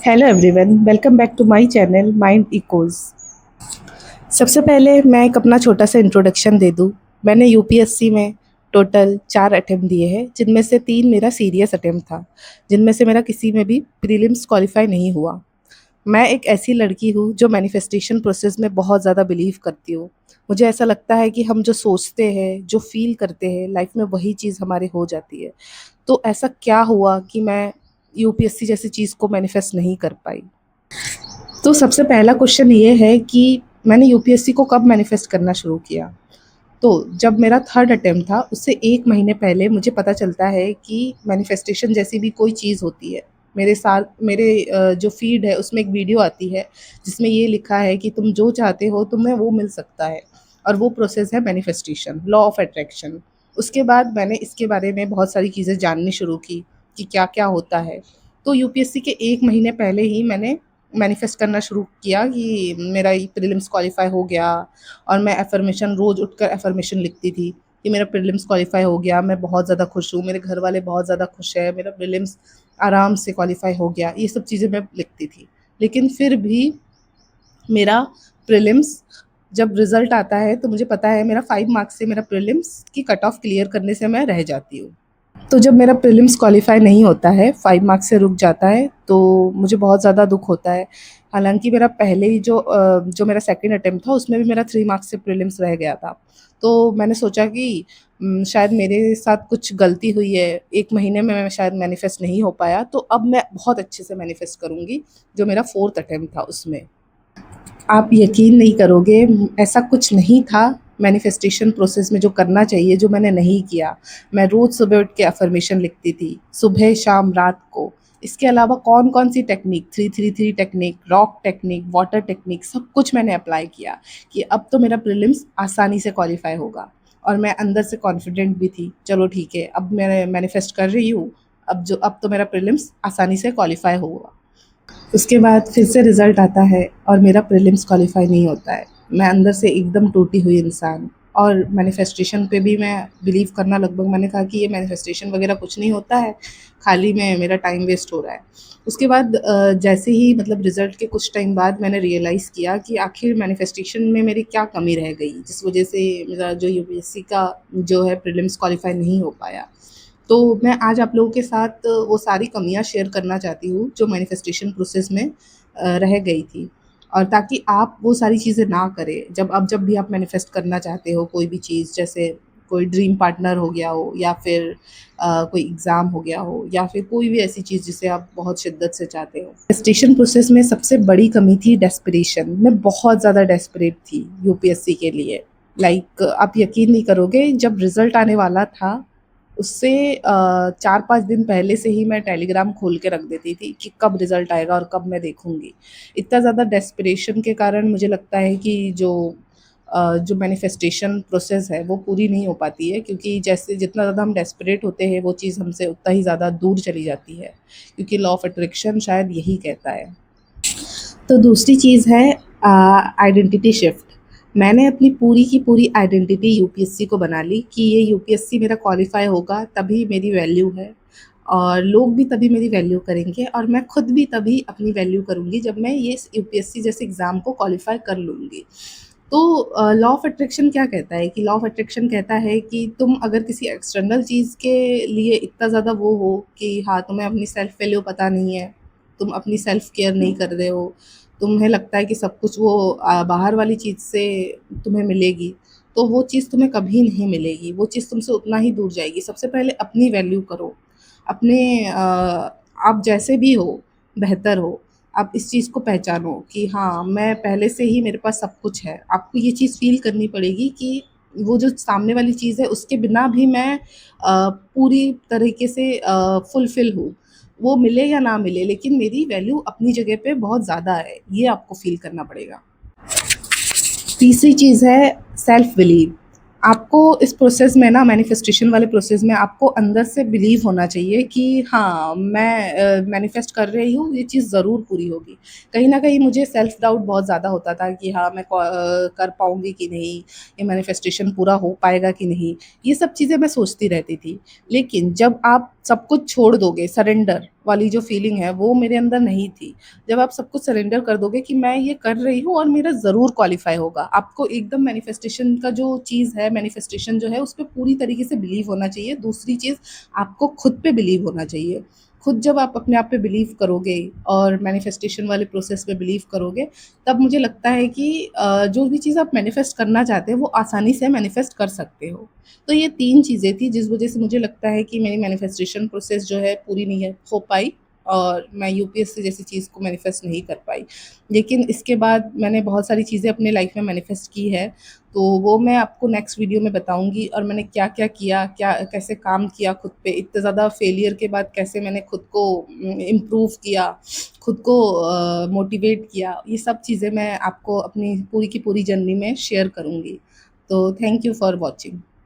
Hello everyone, welcome back to my channel Mind Echoes. सबसे पहले मैं एक अपना छोटा सा इंट्रोडक्शन दे दूँ। मैंने यूपीएससी में टोटल 4 अटेम्प्ट दिए हैं, जिनमें से 3 मेरा सीरियस अटेम्प्ट था, जिनमें से मेरा किसी में भी प्रीलिम्स क्वालिफ़ाई नहीं हुआ। मैं एक ऐसी लड़की हूँ जो मैनिफेस्टेशन प्रोसेस में बहुत ज़्यादा बिलीव करती हूँ। मुझे ऐसा लगता है कि हम जो सोचते हैं, जो फ़ील करते हैं, लाइफ़ में वही चीज़ हमारी हो जाती है। तो ऐसा क्या हुआ कि मैं यूपीएससी जैसी चीज़ को मैनिफेस्ट नहीं कर पाई? तो सबसे पहला क्वेश्चन ये है कि मैंने यूपीएससी को कब मैनिफेस्ट करना शुरू किया? तो जब मेरा थर्ड अटेम्प्ट था, उससे 1 महीने पहले मुझे पता चलता है कि मैनिफेस्टेशन जैसी भी कोई चीज़ होती है। मेरे साथ मेरे जो फ़ीड है उसमें एक वीडियो आती है, जिसमें ये लिखा है कि तुम जो चाहते हो तुम्हें वो मिल सकता है, और वो प्रोसेस है मैनिफेस्टेशन, लॉ ऑफ अट्रैक्शन। उसके बाद मैंने इसके बारे में बहुत सारी चीज़ें जाननी शुरू की कि क्या-क्या होता है। तो यूपीएससी के 1 महीने पहले ही मैंने मैनिफेस्ट करना शुरू किया कि मेरा ये प्रीलिम्स क्वालीफाई हो गया, और मैं अफ़र्मेशन रोज़ उठकर अफ़र्मेशन लिखती थी कि मेरा प्रीलिम्स क्वालीफाई हो गया, मैं बहुत ज़्यादा खुश हूँ, मेरे घर वाले बहुत ज़्यादा खुश हैं, मेरा प्रीलिम्स आराम से क्वालीफाई हो गया, ये सब चीज़ें मैं लिखती थी। लेकिन फिर भी मेरा प्रीलिम्स जब रिज़ल्ट आता है तो मुझे पता है मेरा 5 मार्क्स से मेरा प्रीलिम्स की कट ऑफ क्लियर करने से मैं रह जाती हूँ। तो जब मेरा प्रीलिम्स क्वालीफाई नहीं होता है, 5 मार्क्स से रुक जाता है, तो मुझे बहुत ज़्यादा दुःख होता है। हालाँकि मेरा पहले ही जो मेरा सेकंड अटेम्प्ट था उसमें भी मेरा 3 मार्क्स से प्रीलिम्स रह गया था। तो मैंने सोचा कि शायद मेरे साथ कुछ गलती हुई है, 1 महीने में मैं शायद मैनिफेस्ट नहीं हो पाया, तो अब मैं बहुत अच्छे से मैनिफेस्ट करूँगी, जो मेरा 4th अटेम्प्ट था उसमें। आप यकीन नहीं करोगे, ऐसा कुछ नहीं था मैनिफेस्टेशन प्रोसेस में जो करना चाहिए, जो मैंने नहीं किया। मैं रोज़ सुबह उठ के अफ़र्मेशन लिखती थी, सुबह, शाम, रात को। इसके अलावा कौन-कौन सी technique, 333 technique, rock technique, water technique, सब कुछ मैंने अप्लाई किया कि अब तो मेरा प्रीलिम्स आसानी से क्वालीफ़ाई होगा, और मैं अंदर से कॉन्फिडेंट भी थी, चलो ठीक है, अब मैं मैनिफेस्ट कर रही हूँ, अब तो मेरा प्रीलिम्स आसानी से क्वालीफ़ाई होगा। उसके बाद फिर से रिज़ल्ट आता है और मेरा प्रीलिम्स क्वालीफाई नहीं होता है। मैं अंदर से एकदम टूटी हुई इंसान, और मैनिफेस्टेशन पे भी मैं बिलीव करना लगभग, मैंने कहा कि ये मैनिफेस्टेशन वगैरह कुछ नहीं होता है, खाली में मेरा टाइम वेस्ट हो रहा है। उसके बाद जैसे ही मतलब रिज़ल्ट के कुछ टाइम बाद मैंने रियलाइज़ किया कि आखिर मैनिफेस्टेशन में मेरी क्या कमी रह गई, जिस वज़ह से मेरा जो यूपीएससी का जो है प्रीलिम्स क्वालीफाई नहीं हो पाया। तो मैं आज आप लोगों के साथ वो सारी कमियाँ शेयर करना चाहती हूँ जो मैनिफेस्टेशन प्रोसेस में रह गई थी, और ताकि आप वो सारी चीज़ें ना करें जब भी आप मैनिफेस्ट करना चाहते हो कोई भी चीज़, जैसे कोई ड्रीम पार्टनर हो गया हो, या फिर कोई एग्ज़ाम हो गया हो, या फिर कोई भी ऐसी चीज़ जिसे आप बहुत शिद्दत से चाहते हो। मैनिफेस्टेशन प्रोसेस में सबसे बड़ी कमी थी डेस्परेशन। मैं बहुत ज़्यादा डेस्परेट थी यूपीएससी के लिए। आप यकीन नहीं करोगे, जब रिज़ल्ट आने वाला था उससे 4-5 दिन पहले से ही मैं टेलीग्राम खोल के रख देती थी कि कब रिज़ल्ट आएगा और कब मैं देखूँगी। इतना ज़्यादा डेस्परेशन के कारण मुझे लगता है कि जो मैनिफेस्टेशन प्रोसेस है वो पूरी नहीं हो पाती है, क्योंकि जैसे जितना ज़्यादा हम डेस्परेट होते हैं वो चीज़ हमसे उतना ही ज़्यादा दूर चली जाती है, क्योंकि लॉ ऑफ अट्रैक्शन शायद यही कहता है। तो दूसरी चीज़ है आइडेंटिटी शिफ्ट। मैंने अपनी पूरी की पूरी आइडेंटिटी यूपीएससी को बना ली कि ये यूपीएससी मेरा क्वालीफाई होगा तभी मेरी वैल्यू है, और लोग भी तभी मेरी वैल्यू करेंगे, और मैं खुद भी तभी अपनी वैल्यू करूँगी जब मैं ये यूपीएससी जैसे एग्ज़ाम को क्वालीफाई कर लूँगी। तो लॉ ऑफ अट्रैक्शन क्या कहता है कि लॉ ऑफ अट्रैक्शन कहता है कि तुम अगर किसी एक्सटर्नल चीज़ के लिए इतना ज़्यादा वो हो कि हाँ, तुम्हें अपनी सेल्फ वैल्यू पता नहीं है, तुम अपनी सेल्फ केयर नहीं कर रहे हो, तुम्हें लगता है कि सब कुछ वो बाहर वाली चीज़ से तुम्हें मिलेगी, तो वो चीज़ तुम्हें कभी नहीं मिलेगी, वो चीज़ तुमसे उतना ही दूर जाएगी। सबसे पहले अपनी वैल्यू करो, अपने आप जैसे भी हो, बेहतर हो। आप इस चीज़ को पहचानो कि हाँ, मैं पहले से ही मेरे पास सब कुछ है। आपको ये चीज़ फ़ील करनी पड़ेगी कि वो जो सामने वाली चीज़ है उसके बिना भी मैं पूरी तरीके से फुलफ़िल हूँ। वो मिले या ना मिले, लेकिन मेरी वैल्यू अपनी जगह पे बहुत ज़्यादा है, ये आपको फ़ील करना पड़ेगा। तीसरी चीज़ है सेल्फ बिलीव। आपको इस प्रोसेस में ना, मैनिफेस्टेशन वाले प्रोसेस में आपको अंदर से बिलीव होना चाहिए कि हाँ, मैं मैनिफेस्ट कर रही हूँ, ये चीज़ ज़रूर पूरी होगी। कहीं न कहीं मुझे सेल्फ डाउट बहुत ज़्यादा होता था कि हाँ, मैं कर पाऊँगी कि नहीं, ये मैनिफेस्टेशन पूरा हो पाएगा कि नहीं, ये सब चीज़ें मैं सोचती रहती थी। लेकिन जब आप सब कुछ छोड़ दोगे, सरेंडर, वाली जो फीलिंग है वो मेरे अंदर नहीं थी। जब आप सब कुछ सरेंडर कर दोगे कि मैं ये कर रही हूँ और मेरा ज़रूर क्वालिफ़ाई होगा। आपको एकदम मैनिफेस्टेशन का जो चीज़ है, मैनिफेस्टेशन जो है उस पे पूरी तरीके से बिलीव होना चाहिए। दूसरी चीज़, आपको खुद पे बिलीव होना चाहिए। खुद जब आप अपने आप पे बिलीव करोगे और मैनिफेस्टेशन वाले प्रोसेस पे बिलीव करोगे, तब मुझे लगता है कि जो भी चीज़ आप मैनिफेस्ट करना चाहते हो वो आसानी से मैनिफेस्ट कर सकते हो। तो ये 3 चीज़ें थी जिस वज़ह से मुझे लगता है कि मेरी मैनिफेस्टेशन प्रोसेस जो है पूरी नहीं हो पाई और मैं यूपीएससी जैसी चीज़ को मैनिफेस्ट नहीं कर पाई। लेकिन इसके बाद मैंने बहुत सारी चीज़ें अपने लाइफ़ में मैनिफेस्ट की है, तो वो मैं आपको नेक्स्ट वीडियो में बताऊँगी और मैंने क्या-क्या किया, क्या कैसे काम किया खुद पे, इतने ज़्यादा फेलियर के बाद कैसे मैंने खुद को इम्प्रूव किया, खुद को मोटिवेट किया, ये सब चीज़ें मैं आपको अपनी पूरी की पूरी जर्नी में शेयर करूँगी। तो थैंक यू फॉर वॉचिंग।